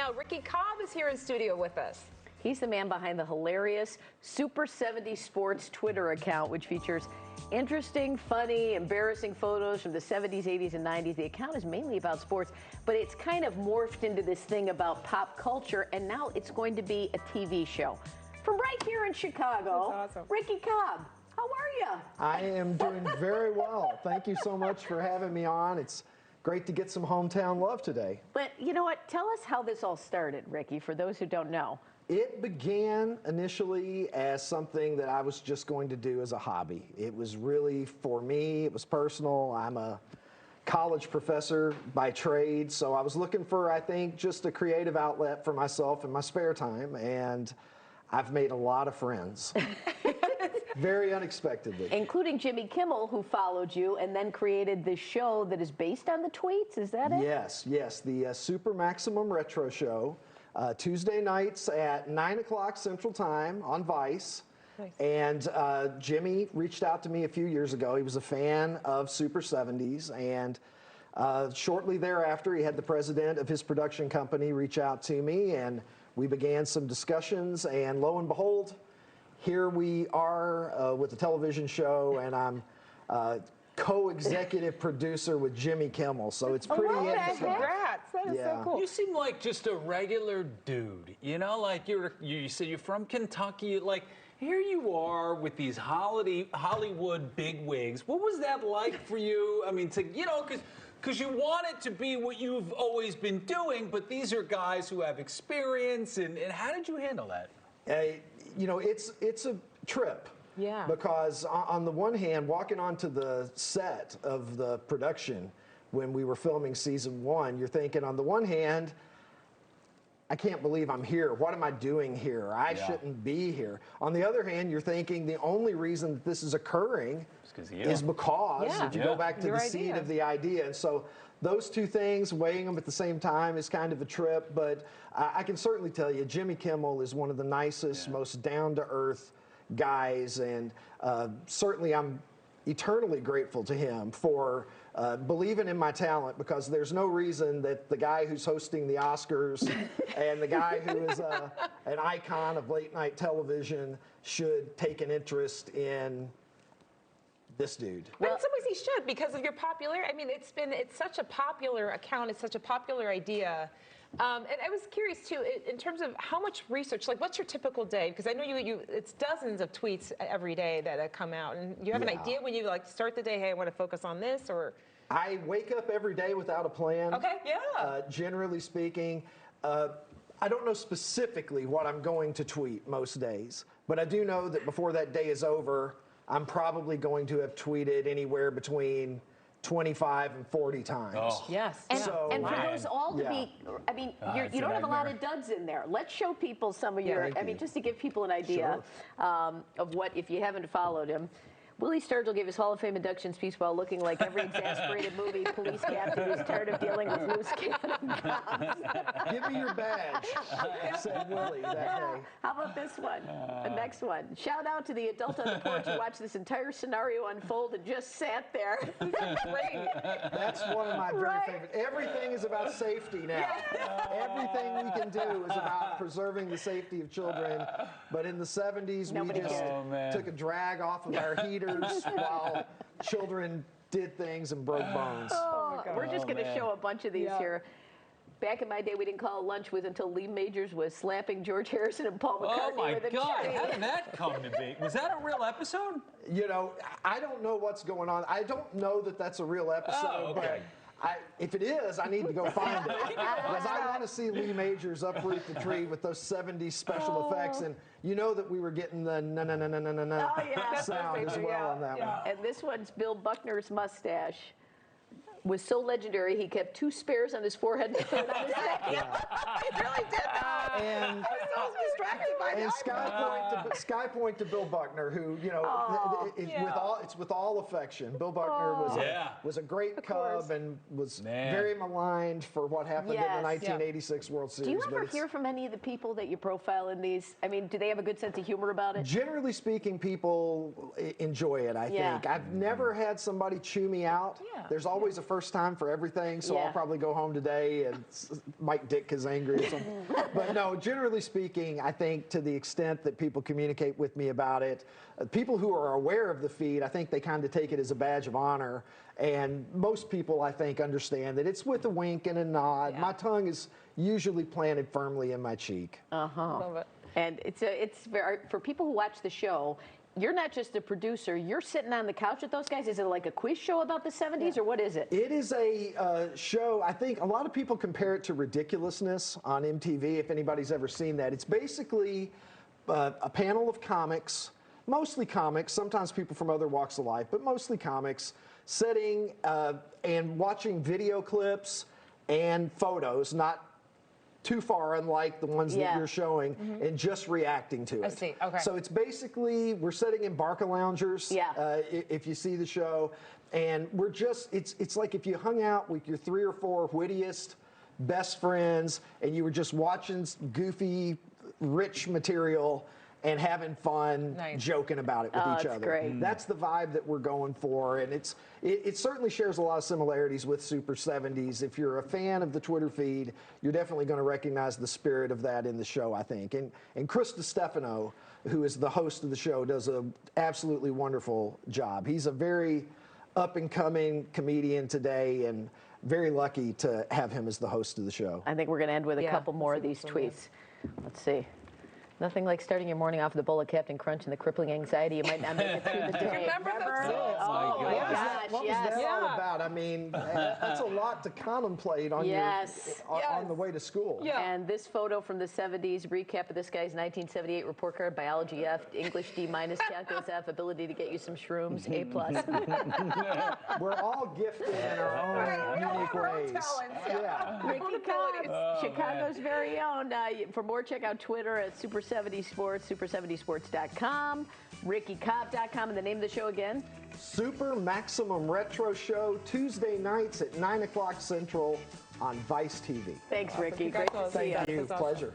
now. Ricky Cobb is here in studio with us. He's the man behind the hilarious Super 70 Sports Twitter account, which features interesting, funny, embarrassing photos from the 70s, 80s, and 90s. The account is mainly about sports, but it's kind of morphed into this thing about pop culture, and now it's going to be a TV show. From right here in Chicago, That's awesome. Ricky Cobb, how are you? I am doing very well. Thank you so much for having me on. It's great to get some hometown love today. But you know what? Tell us how this all started, Ricky, for those who don't know. It began initially as something that I was just going to do as a hobby. It was really for me, it was personal. I'm a college professor by trade, so I was looking for, I think, just a creative outlet for myself in my spare time, and I've made a lot of friends. Very unexpectedly. Including Jimmy Kimmel, who followed you and then created this show that is based on the tweets, is that it? Yes, the Super Maximum Retro Show. Tuesday nights at 9 o'clock Central Time on Vice. Nice. And Jimmy reached out to me a few years ago. He was a fan of Super 70s. And shortly thereafter, he had the president of his production company reach out to me. And we began some discussions. And lo and behold, here we are with the television show. And I'm co-executive producer with Jimmy Kimmel, so it's pretty interesting. Congrats, that is so cool. You seem like just a regular dude, you know, like you said you're from Kentucky, like here you are with these Hollywood bigwigs. What was that like for you? I mean, to, you know, because you want it to be what you've always been doing, but these are guys who have experience, and how did you handle that? You know, it's a trip. Yeah. Because on the one hand, walking onto the set of the production when we were filming season 1, you're thinking, on the one hand, I can't believe I'm here. What am I doing here? I shouldn't be here. On the other hand, you're thinking the only reason that this is occurring is because if you go back to the seed of the idea. And so those two things, weighing them at the same time, is kind of a trip. But I can certainly tell you, Jimmy Kimmel is one of the nicest, most down-to-earth guys, and certainly I'm eternally grateful to him for believing in my talent, because there's no reason that the guy who's hosting the Oscars and the guy who is an icon of late night television should take an interest in this dude. But in some ways he should, because of your popularity. I mean, it's such a popular account, it's such a popular idea. And I was curious too, in terms of how much research, like what's your typical day? Because I know it's dozens of tweets every day that come out, and you have an idea when you like start the day, hey, I want to focus on this, or? I wake up every day without a plan. Okay, yeah. Generally speaking, I don't know specifically what I'm going to tweet most days, but I do know that before that day is over, I'm probably going to have tweeted anywhere between 25 and 40 times. Oh. Yes. And, So, and for those all to be, I mean, you don't have a lot of duds in there. Let's show people some of your, I mean, just to give people an idea of what, if you haven't followed him. Willie Sturgill gave his Hall of Fame induction speech while looking like every exasperated movie police captain who's tired of dealing with loose cannon cops. Give me your badge, said Willie that day. How about this one? The next one. Shout out to the adult on the porch who watched this entire scenario unfold and just sat there. Great. That's one of my very favorite. Everything is about safety now. Everything we can do is about preserving the safety of children. But in the 70s, we just took a drag off of our heaters while children did things and broke bones. Oh, we're just going to show a bunch of these here. Back in my day, we didn't call it lunch with until Lee Majors was slapping George Harrison and Paul McCartney with a God, tree. how did that come to be? Was that a real episode? You know, I don't know what's going on. I don't know that that's a real episode, but if it is, I need to go find it. Because I want to see Lee Majors uproot the tree with those 70s special effects. And you know that we were getting the na-na-na-na-na-na sound as well on that one. And this one's Bill Buckner's mustache. Was so legendary, he kept 2 spares on his forehead and a third on his neck. He really did that. And I distracted by And the Sky Point to Bill Buckner, who it's with all affection. Bill Buckner was a great Cub and was very maligned for what happened in the 1986 World Series. Do you ever hear from any of the people that you profile in these? I mean, do they have a good sense of humor about it? Generally speaking, people enjoy it, I think. I've never had somebody chew me out. There's always a first time for everything, so I'll probably go home today and Mike Dick is angry or something. But no, generally speaking, I think to the extent that people communicate with me about it, people who are aware of the feed, I think they kind of take it as a badge of honor. And most people, I think, understand that it's with a wink and a nod. My tongue is usually planted firmly in my cheek. Love it. And it's very, for people who watch the show, you're not just a producer, you're sitting on the couch with those guys. Is it like a quiz show about the 70s or what is it? It is a show, I think a lot of people compare it to Ridiculousness on MTV, if anybody's ever seen that. It's basically a panel of comics, mostly comics, sometimes people from other walks of life, but mostly comics, sitting and watching video clips and photos, not too far unlike the ones that you're showing, and just reacting to it. I see, okay. So it's basically, we're sitting in Barca Loungers, if you see the show, and we're just, it's like if you hung out with your 3 or 4 wittiest best friends, and you were just watching goofy, rich material, and having fun joking about it with each other. Great. That's the vibe that we're going for, and it certainly shares a lot of similarities with Super 70s. If you're a fan of the Twitter feed, you're definitely going to recognize the spirit of that in the show, I think. And Chris DiStefano, who is the host of the show, does an absolutely wonderful job. He's a very up-and-coming comedian today, and very lucky to have him as the host of the show. I think we're going to end with a couple more of these tweets. Let's see. Nothing like starting your morning off with a bowl of Captain Crunch and the crippling anxiety you might not make it through the day. Remember those? Oh my gosh, What was that all about? I mean, that's a lot to contemplate on on the way to school. And this photo from the 70s, recap of this guy's 1978 report card: biology F, English D-, calculus F, ability to get you some shrooms A+. We're all gifted in our own unique ways. Ricky Cobb, Chicago's very own. For more, check out Twitter at Super 70 Sports, super70sports.com, rickycobb.com, and the name of the show again? Super Maximum Retro Show, Tuesday nights at 9 o'clock Central on Vice TV. Thanks, Ricky. Great to see you. Thank you. Pleasure.